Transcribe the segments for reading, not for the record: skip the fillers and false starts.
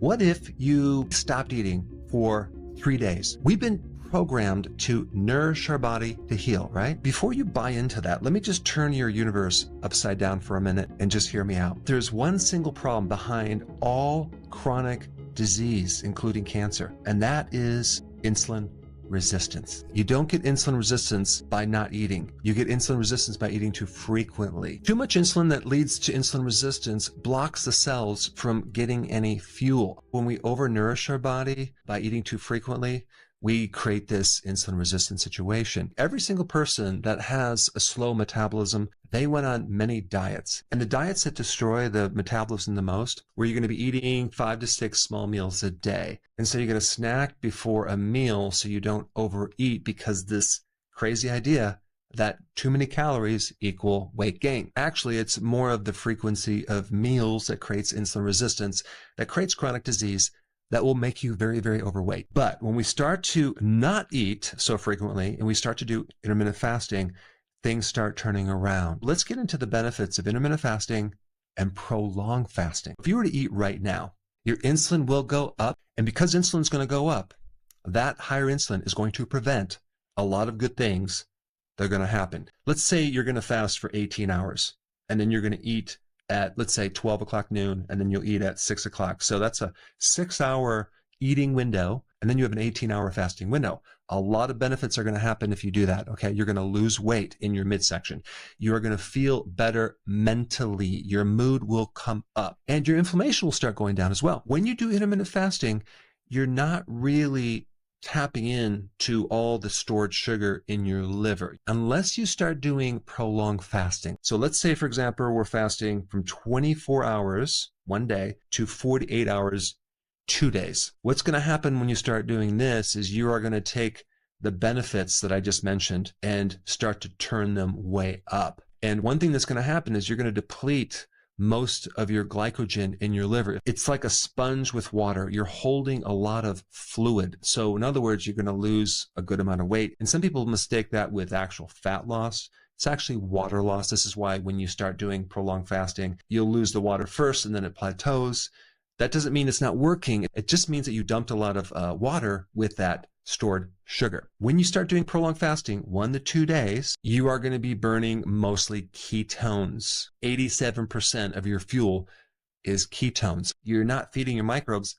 What if you stopped eating for 3 days? We've been programmed to nourish our body to heal, right? Before you buy into that, let me just turn your universe upside down for a minute and just hear me out. There's one single problem behind all chronic disease, including cancer, and that is insulin resistance. You don't get insulin resistance by not eating. You get insulin resistance by eating too frequently. Too much insulin that leads to insulin resistance blocks the cells from getting any fuel. When we overnourish our body by eating too frequently, we create this insulin resistant situation. Every single person that has a slow metabolism, they went on many diets. And the diets that destroy the metabolism the most, where you're going to be eating 5 to 6 small meals a day. And so you're going to snack before a meal so you don't overeat, because this crazy idea that too many calories equal weight gain. Actually, it's more of the frequency of meals that creates insulin resistance, that creates chronic disease, that will make you very, very overweight. But when we start to not eat so frequently and we start to do intermittent fasting, things start turning around. Let's get into the benefits of intermittent fasting and prolonged fasting. If you were to eat right now, your insulin will go up. And because insulin is going to go up, that higher insulin is going to prevent a lot of good things that are going to happen. Let's say you're going to fast for 18 hours and then you're going to eat at, let's say, 12 o'clock noon, and then you'll eat at 6 o'clock. So that's a 6-hour eating window, and then you have an 18-hour fasting window. A lot of benefits are going to happen if you do that, okay? You're going to lose weight in your midsection. You are going to feel better mentally. Your mood will come up, and your inflammation will start going down as well. When you do intermittent fasting, you're not really tapping in to all the stored sugar in your liver unless you start doing prolonged fasting. So let's say, for example, we're fasting from 24 hours one day to 48 hours 2 days. What's going to happen when you start doing this is you are going to take the benefits that I just mentioned and start to turn them way up. And one thing that's going to happen is you're going to deplete most of your glycogen in your liver. It's like a sponge with water. You're holding a lot of fluid. So in other words, you're going to lose a good amount of weight. And some people mistake that with actual fat loss. It's actually water loss. This is why when you start doing prolonged fasting, you'll lose the water first and then it plateaus. That doesn't mean it's not working. It just means that you dumped a lot of water with that stored sugar. When you start doing prolonged fasting, 1 to 2 days, you are going to be burning mostly ketones. 87% of your fuel is ketones. You're not feeding your microbes,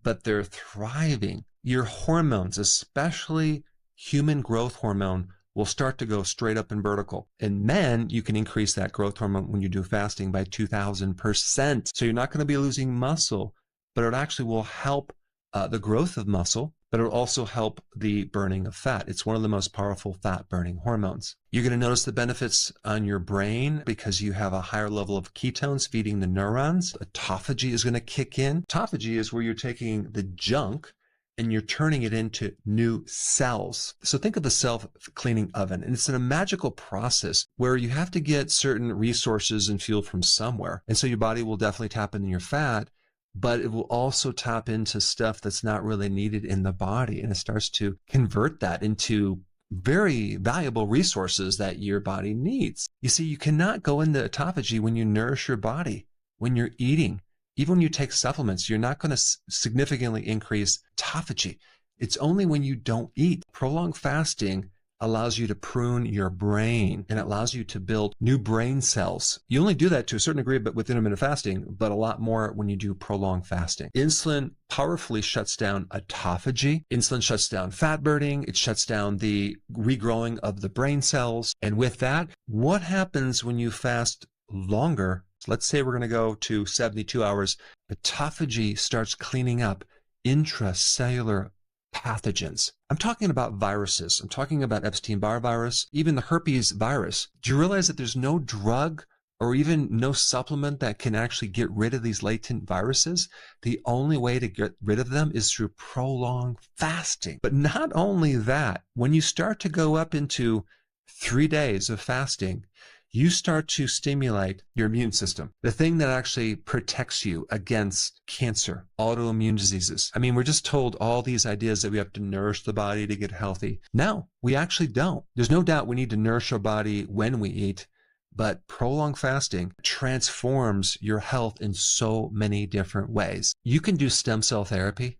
but they're thriving. Your hormones, especially human growth hormone, will start to go straight up and vertical. In men, you can increase that growth hormone when you do fasting by 2,000%. So you're not going to be losing muscle, but it actually will help the growth of muscle, but it'll also help the burning of fat. It's one of the most powerful fat-burning hormones. You're going to notice the benefits on your brain because you have a higher level of ketones feeding the neurons. Autophagy is going to kick in. Autophagy is where you're taking the junk and you're turning it into new cells. So think of the self-cleaning oven, and it's a magical process where you have to get certain resources and fuel from somewhere. And so your body will definitely tap into your fat, but it will also tap into stuff that's not really needed in the body. And it starts to convert that into very valuable resources that your body needs. You see, you cannot go into autophagy when you nourish your body, when you're eating. Even when you take supplements, you're not going to significantly increase autophagy. It's only when you don't eat. Prolonged fasting allows you to prune your brain and it allows you to build new brain cells. You only do that to a certain degree, but with intermittent fasting, but a lot more when you do prolonged fasting. Insulin powerfully shuts down autophagy. Insulin shuts down fat burning. It shuts down the regrowing of the brain cells. And with that, what happens when you fast longer? So let's say we're going to go to 72 hours. Autophagy starts cleaning up intracellular pathogens. I'm talking about viruses. I'm talking about Epstein-Barr virus, even the herpes virus. Do you realize that there's no drug or even no supplement that can actually get rid of these latent viruses? The only way to get rid of them is through prolonged fasting. But not only that, when you start to go up into 3 days of fasting, you start to stimulate your immune system, the thing that actually protects you against cancer, autoimmune diseases. I mean, we're just told all these ideas that we have to nourish the body to get healthy. No, we actually don't. There's no doubt we need to nourish our body when we eat, but prolonged fasting transforms your health in so many different ways. You can do stem cell therapy.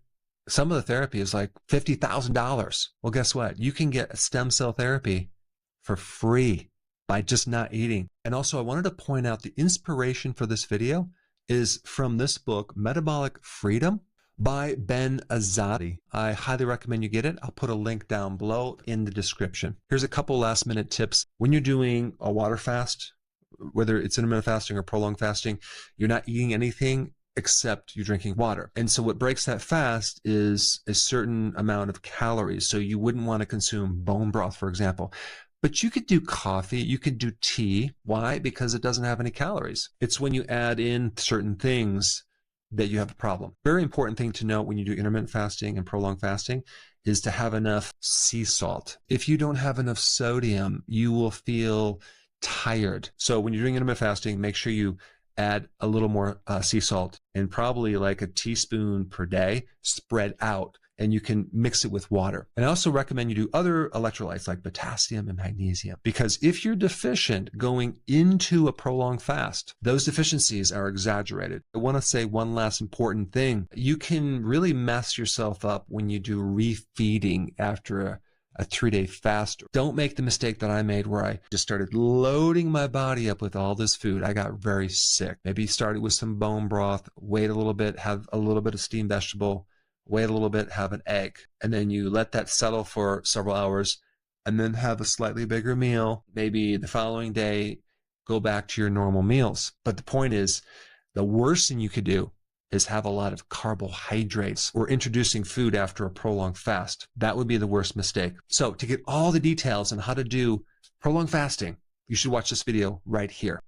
Some of the therapy is like $50,000. Well, guess what? You can get stem cell therapy for free by just not eating. And also, I wanted to point out the inspiration for this video is from this book, Metabolic Freedom by Ben Azadi. I highly recommend you get it. I'll put a link down below in the description. Here's a couple last minute tips. When you're doing a water fast, whether it's intermittent fasting or prolonged fasting, you're not eating anything except you're drinking water. And so what breaks that fast is a certain amount of calories. So you wouldn't want to consume bone broth, for example. But you could do coffee, you could do tea. Why? Because it doesn't have any calories. It's when you add in certain things that you have a problem. Very important thing to note when you do intermittent fasting and prolonged fasting is to have enough sea salt. If you don't have enough sodium, you will feel tired. So when you're doing intermittent fasting, make sure you add a little more sea salt, and probably like a teaspoon per day spread out, and you can mix it with water. And I also recommend you do other electrolytes like potassium and magnesium, because if you're deficient going into a prolonged fast, those deficiencies are exaggerated. I want to say one last important thing. You can really mess yourself up when you do refeeding after a 3-day fast. Don't make the mistake that I made where I just started loading my body up with all this food. I got very sick. Maybe started with some bone broth, wait a little bit, have a little bit of steamed vegetable, wait a little bit, have an egg, and then you let that settle for several hours, and then have a slightly bigger meal. Maybe the following day, go back to your normal meals. But the point is, the worst thing you could do is have a lot of carbohydrates or introducing food after a prolonged fast. That would be the worst mistake. So to get all the details on how to do prolonged fasting, you should watch this video right here.